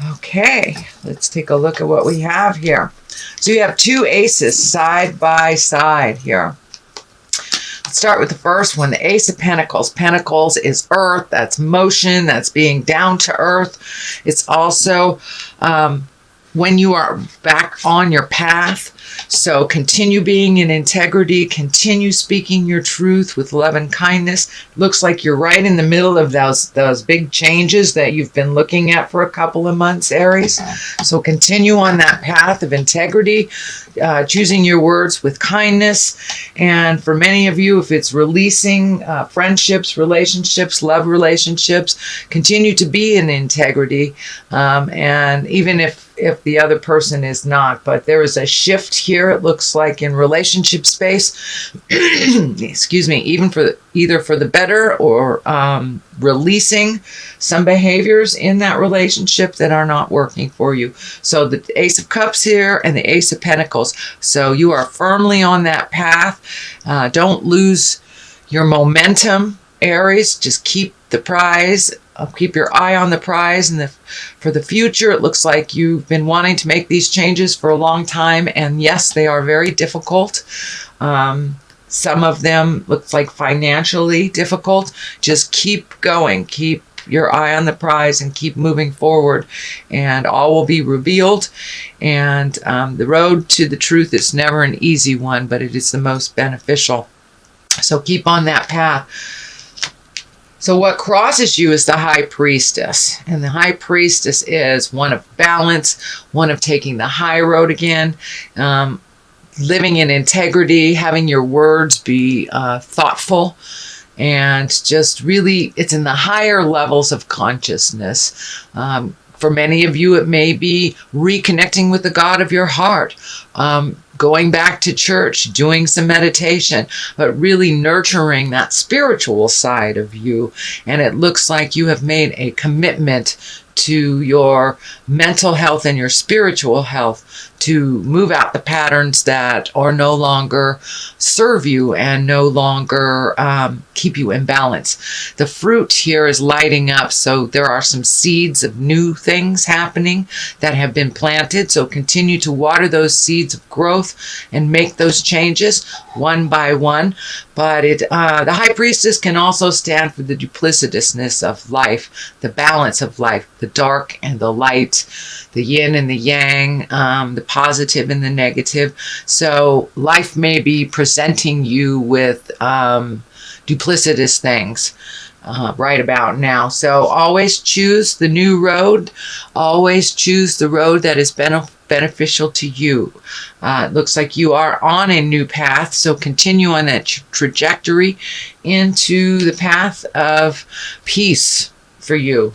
Okay, let's take a look at what we have here. So you have two aces side by side here. Let's start with the first one, the Ace of Pentacles. Pentacles is earth, that's motion, that's being down to earth. It's also when you are back on your path. So continue being in integrity, continue speaking your truth with love and kindness. Looks like you're right in the middle of those big changes that you've been looking at for a couple of months, Aries. So continue on that path of integrity, choosing your words with kindness. And for many of you, if it's releasing friendships, relationships, love relationships, continue to be in integrity. And even if the other person is not, but there is a shift here, it looks like, in relationship space, excuse me, either for the better or releasing some behaviors in that relationship that are not working for you. So the Ace of Cups here and the Ace of Pentacles. So you are firmly on that path. Don't lose your momentum, Aries. Just keep the prize. Keep your eye on the prize, and for the future, it looks like you've been wanting to make these changes for a long time, and yes, they are very difficult. Some of them looks like financially difficult. Just keep going. Keep your eye on the prize and keep moving forward, and all will be revealed. And the road to the truth is never an easy one, but it is the most beneficial. So keep on that path. So what crosses you is the High Priestess. And the High Priestess is one of balance, one of taking the high road again, living in integrity, having your words be thoughtful, and just really, it's in the higher levels of consciousness. For many of you, it may be reconnecting with the God of your heart, going back to church, doing some meditation, but really nurturing that spiritual side of you. And it looks like you have made a commitment to your mental health and your spiritual health to move out the patterns that are no longer serve you and no longer keep you in balance. The fruit here is lighting up, so there are some seeds of new things happening that have been planted. So continue to water those seeds of growth and make those changes one by one. But the High Priestess can also stand for the duplicitousness of life, the balance of life, the dark and the light, the yin and the yang, the positive and the negative. So life may be presenting you with duplicitous things right about now. So always choose the new road. Always choose the road that is beneficial to you. It looks like you are on a new path, so continue on that trajectory into the path of peace for you.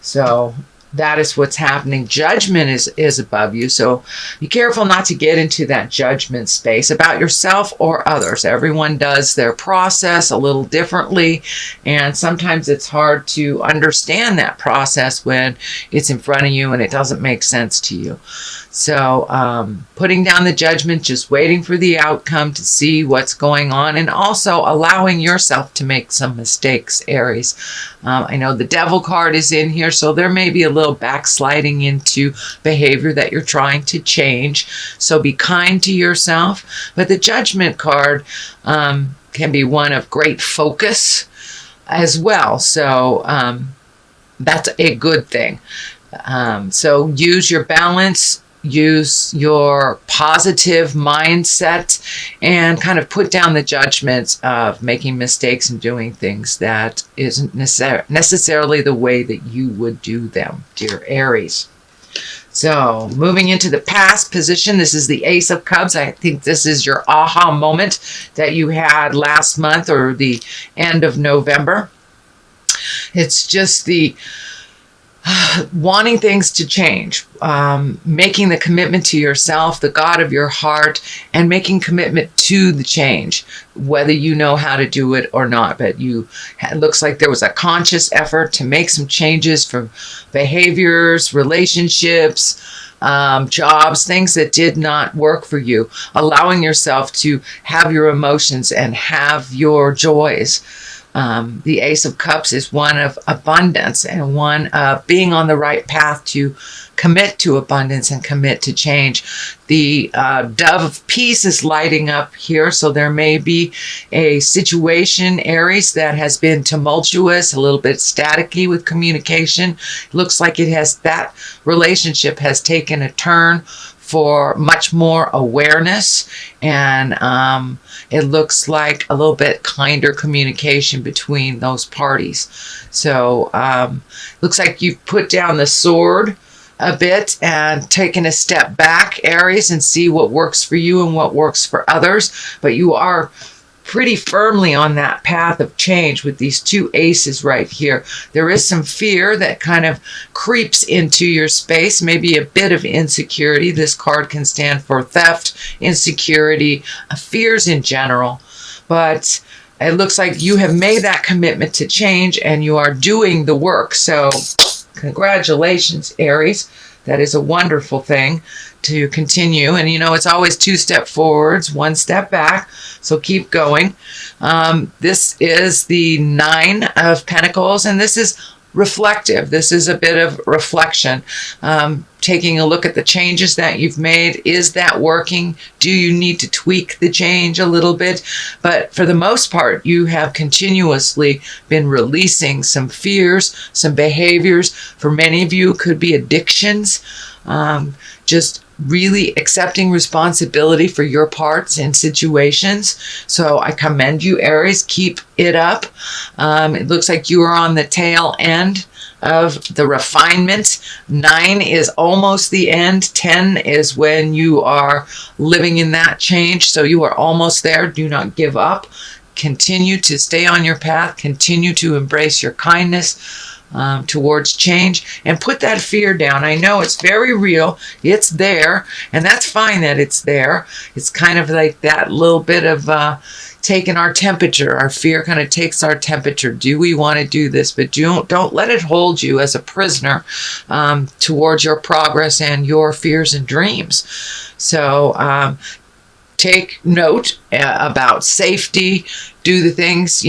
So that is what's happening. Judgment is above you, so be careful not to get into that judgment space about yourself or others. Everyone does their process a little differently, and sometimes it's hard to understand that process when it's in front of you and it doesn't make sense to you. So putting down the judgment, just waiting for the outcome to see what's going on, and also allowing yourself to make some mistakes, Aries. I know the Devil card is in here, so there may be a little backsliding into behavior that you're trying to change. So be kind to yourself. But the Judgment card can be one of great focus as well. So that's a good thing. So use your balance, use your positive mindset, and kind of put down the judgments of making mistakes and doing things that isn't necessarily the way that you would do them, dear Aries. So moving into the past position, this is the Ace of Cups. I think this is your aha moment that you had last month or the end of November. It's just the wanting things to change, making the commitment to yourself, the God of your heart, and making commitment to the change, whether you know how to do it or not. But it looks like there was a conscious effort to make some changes from behaviors, relationships, jobs, things that did not work for you, allowing yourself to have your emotions and have your joys. The Ace of Cups is one of abundance and one of being on the right path to commit to abundance and commit to change. The Dove of Peace is lighting up here, so there may be a situation, Aries, that has been tumultuous, a little bit staticky with communication. It looks like that relationship has taken a turn for much more awareness, and it looks like a little bit kinder communication between those parties. So looks like you've put down the sword a bit and taken a step back, Aries, and see what works for you and what works for others. But you are pretty firmly on that path of change with these two aces right here. There is some fear that kind of creeps into your space, maybe a bit of insecurity. This card can stand for theft, insecurity, fears in general. But it looks like you have made that commitment to change and you are doing the work. So congratulations, Aries. That is a wonderful thing to continue. And it's always 2 steps forwards, 1 step back. So keep going. This is the 9 of Pentacles, and this is reflective. This is a bit of reflection. Taking a look at the changes that you've made. Is that working? Do you need to tweak the change a little bit? But for the most part, you have continuously been releasing some fears, some behaviors. For many of you, it could be addictions. Just really accepting responsibility for your parts in situations. So I commend you, Aries. Keep it up. It looks like you are on the tail end of the refinement. 9 is almost the end. 10 is when you are living in that change. So you are almost there. Do not give up. Continue to stay on your path. Continue to embrace your kindness towards change, and put that fear down. I know it's very real. It's there, and that's fine that it's there. It's kind of like that little bit of taking our temperature. Our fear kind of takes our temperature. Do we want to do this? But don't let it hold you as a prisoner towards your progress and your fears and dreams. So take note about safety. Do the things,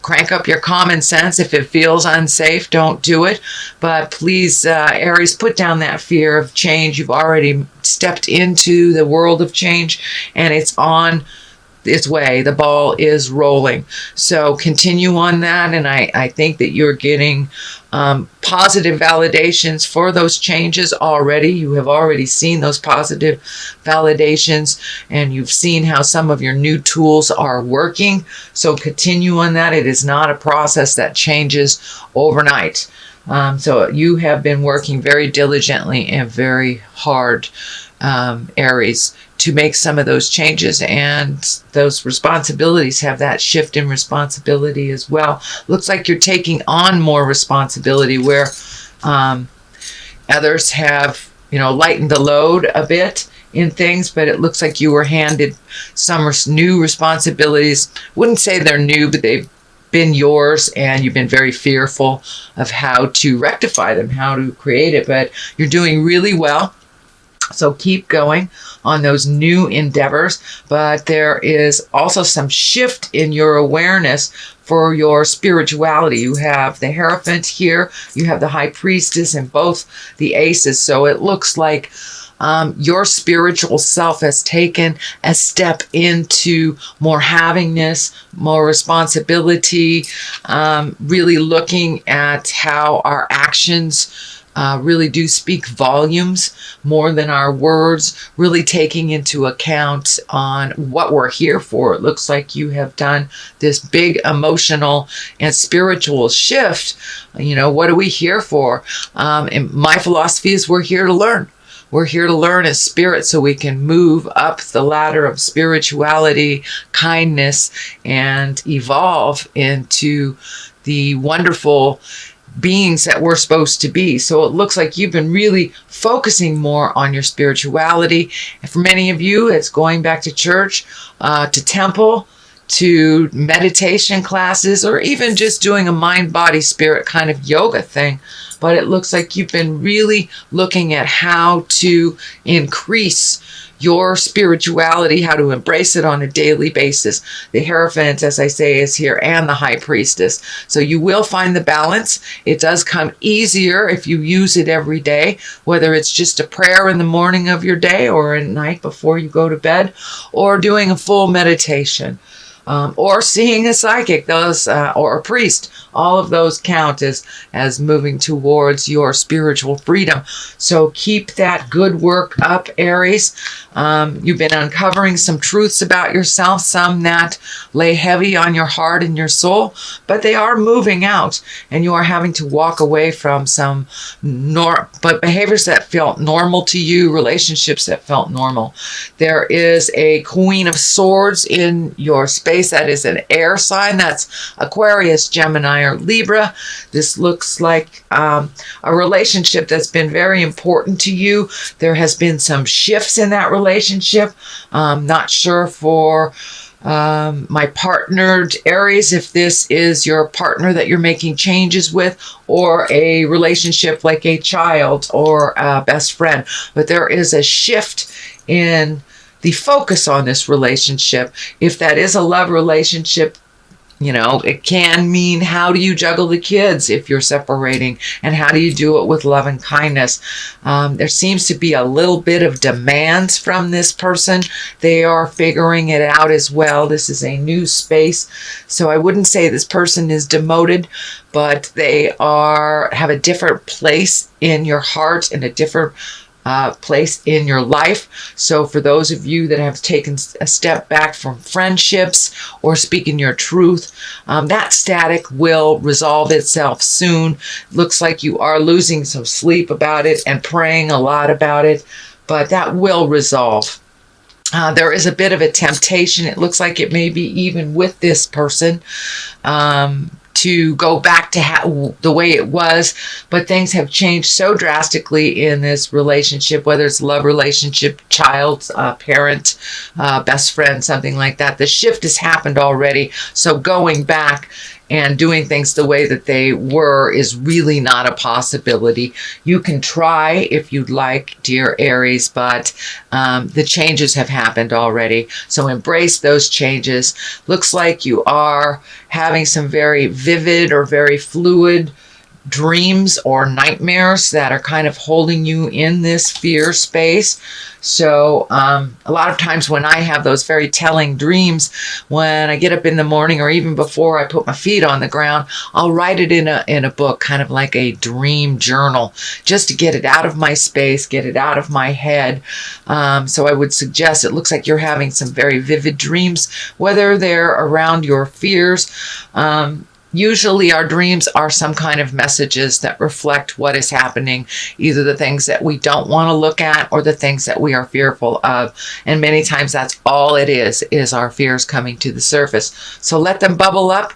crank up your common sense. If it feels unsafe, don't do it. But please, Aries, put down that fear of change. You've already stepped into the world of change, and it's on its way. The ball is rolling. So continue on that, and I think that you're getting positive validations for those changes already. You have already seen those positive validations, and you've seen how some of your new tools are working. So continue on that. It is not a process that changes overnight. So you have been working very diligently and very hard, Aries, to make some of those changes, and those responsibilities have that shift in responsibility as well. Looks like you're taking on more responsibility where others have, lightened the load a bit in things, but it looks like you were handed some new responsibilities. Wouldn't say they're new, but they've been yours, and you've been very fearful of how to rectify them, how to create it, but you're doing really well. So keep going on those new endeavors, but there is also some shift in your awareness for your spirituality. You have the Hierophant here, you have the High Priestess, and both the aces. So it looks like your spiritual self has taken a step into more havingness, more responsibility, really looking at how our actions really do speak volumes more than our words, really taking into account on what we're here for. It looks like you have done this big emotional and spiritual shift. What are we here for? And my philosophy is we're here to learn. We're here to learn as spirit so we can move up the ladder of spirituality, kindness, and evolve into the wonderful beings that we're supposed to be. So it looks like you've been really focusing more on your spirituality. And for many of you, it's going back to church, to temple, to meditation classes, or even just doing a mind, body, spirit kind of yoga thing. but it looks like you've been really looking at how to increase your spirituality, how to embrace it on a daily basis. The Hierophant, as I say, is here, and the High Priestess. So you will find the balance. It does come easier if you use it every day, whether it's just a prayer in the morning of your day or at night before you go to bed, or doing a full meditation. Or seeing a psychic, or a priest. All of those count as moving towards your spiritual freedom. So keep that good work up, Aries. You've been uncovering some truths about yourself, some that lay heavy on your heart and your soul, but they are moving out, and you are having to walk away from some behaviors that felt normal to you, relationships that felt normal. There is a Queen of Swords in your space. That is an air sign. That's Aquarius, Gemini, or Libra. This looks like a relationship that's been very important to you. There has been some shifts in that relationship. Not sure for my partnered Aries, if this is your partner that you're making changes with, or a relationship like a child or a best friend. But there is a shift in the focus on this relationship. If that is a love relationship, it can mean, how do you juggle the kids if you're separating, and how do you do it with love and kindness? There seems to be a little bit of demands from this person. They are figuring it out as well. This is a new space, so I wouldn't say this person is demoted, but they have a different place in your heart and a different place in your life. So for those of you that have taken a step back from friendships or speaking your truth, that static will resolve itself soon. Looks like you are losing some sleep about it and praying a lot about it, but that will resolve. There is a bit of a temptation. It looks like it may be even with this person, to go back to the way it was, but things have changed so drastically in this relationship, whether it's love relationship, child, parent, best friend, something like that. The shift has happened already, so going back and doing things the way that they were is really not a possibility. You can try if you'd like, dear Aries, but the changes have happened already. So embrace those changes. Looks like you are having some very vivid or very fluid dreams or nightmares that are kind of holding you in this fear space. So a lot of times when I have those very telling dreams, when I get up in the morning or even before I put my feet on the ground, I'll write it in a book, kind of like a dream journal, just to get it out of my space, get it out of my head. So I would suggest, it looks like you're having some very vivid dreams, whether they're around your fears. Usually our dreams are some kind of messages that reflect what is happening, either the things that we don't want to look at or the things that we are fearful of. And many times that's all it is our fears coming to the surface. So let them bubble up,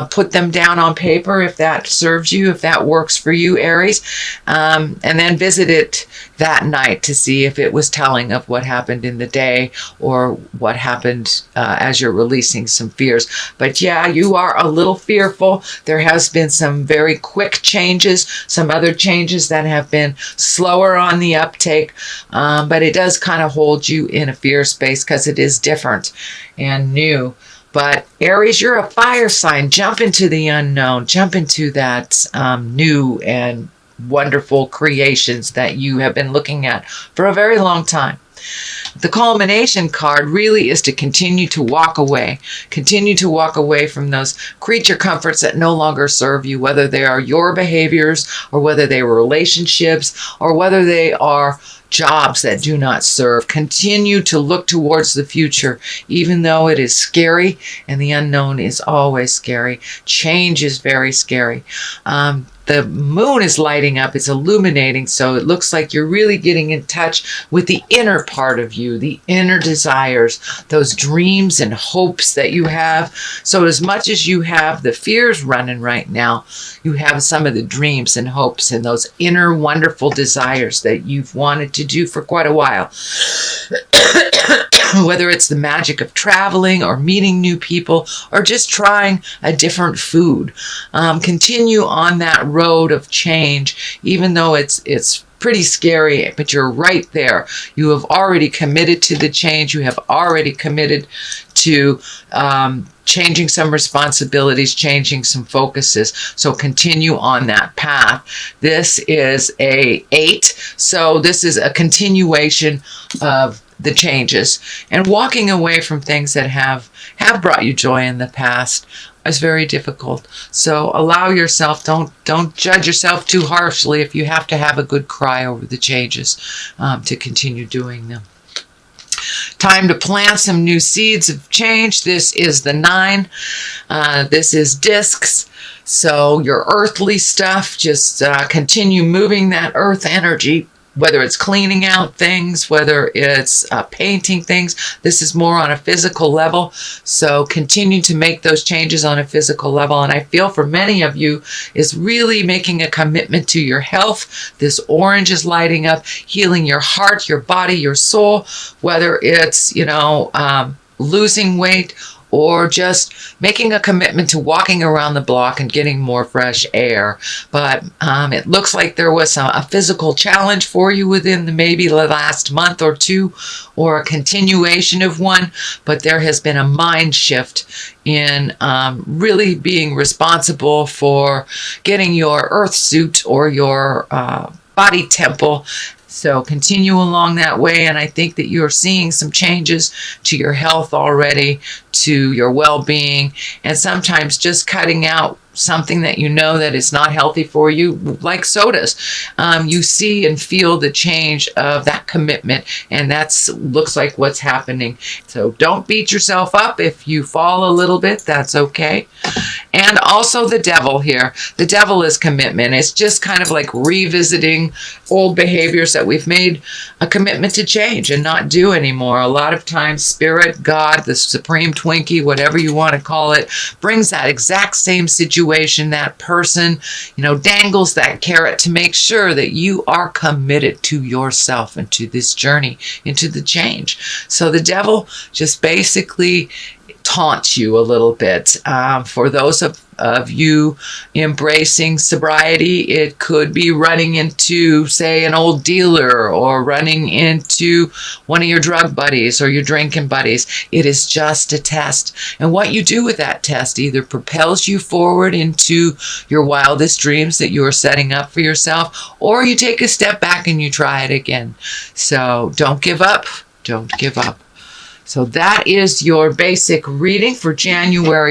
put them down on paper if that serves you, if that works for you, Aries, and then visit it that night to see if it was telling of what happened in the day or what happened as you're releasing some fears. But yeah, you are a little fearful. There has been some very quick changes, some other changes that have been slower on the uptake, but it does kind of hold you in a fear space because it is different and new. But Aries, you're a fire sign. Jump into the unknown. Jump into that new and wonderful creations that you have been looking at for a very long time. The culmination card really is to continue to walk away from those creature comforts that no longer serve you, whether they are your behaviors or whether they were relationships or whether they are jobs that do not serve. Continue to look towards the future, even though it is scary, and the unknown is always scary. Change is very scary. The moon is lighting up, it's illuminating, so it looks like you're really getting in touch with the inner part of you, the inner desires, those dreams and hopes that you have. So as much as you have the fears running right now, you have some of the dreams and hopes and those inner wonderful desires that you've wanted to do for quite a while. whether it's the magic of traveling or meeting new people or just trying a different food. Continue on that road of change, even though it's pretty scary, but you're right there. You have already committed to the change. You have already committed to changing some responsibilities, changing some focuses. So continue on that path. This is a 8. So this is a continuation of the changes, and walking away from things that have brought you joy in the past is very difficult. So allow yourself, don't judge yourself too harshly if you have to have a good cry over the changes to continue doing them. Time to plant some new seeds of change. This is the 9. This is discs. So your earthly stuff, just continue moving that earth energy, whether it's cleaning out things, whether it's painting things. This is more on a physical level. So continue to make those changes on a physical level. And I feel for many of you is really making a commitment to your health. This orange is lighting up, healing your heart, your body, your soul, whether it's, losing weight or just making a commitment to walking around the block and getting more fresh air. But it looks like there was a physical challenge for you within maybe the last month or two, or a continuation of one, but there has been a mind shift in really being responsible for getting your earth suit or your body temple. So continue along that way, and I think that you're seeing some changes to your health already, to your well-being, and sometimes just cutting out something that you know that is not healthy for you, like sodas. You see and feel the change of that commitment, and that's looks like what's happening. So don't beat yourself up if you fall a little bit. That's okay. And also the devil here. The devil is commitment. It's just kind of like revisiting old behaviors that we've made a commitment to change and not do anymore. A lot of times Spirit, God, the Supreme Twinkie, whatever you want to call it, brings that exact same situation, that person, dangles that carrot to make sure that you are committed to yourself and to this journey into the change. So the devil just basically taunts you a little bit. For those of you embracing sobriety, it could be running into, say, an old dealer, or running into one of your drug buddies or your drinking buddies. It is just a test. And what you do with that test either propels you forward into your wildest dreams that you are setting up for yourself, or you take a step back and you try it again. So don't give up. Don't give up. So that is your basic reading for January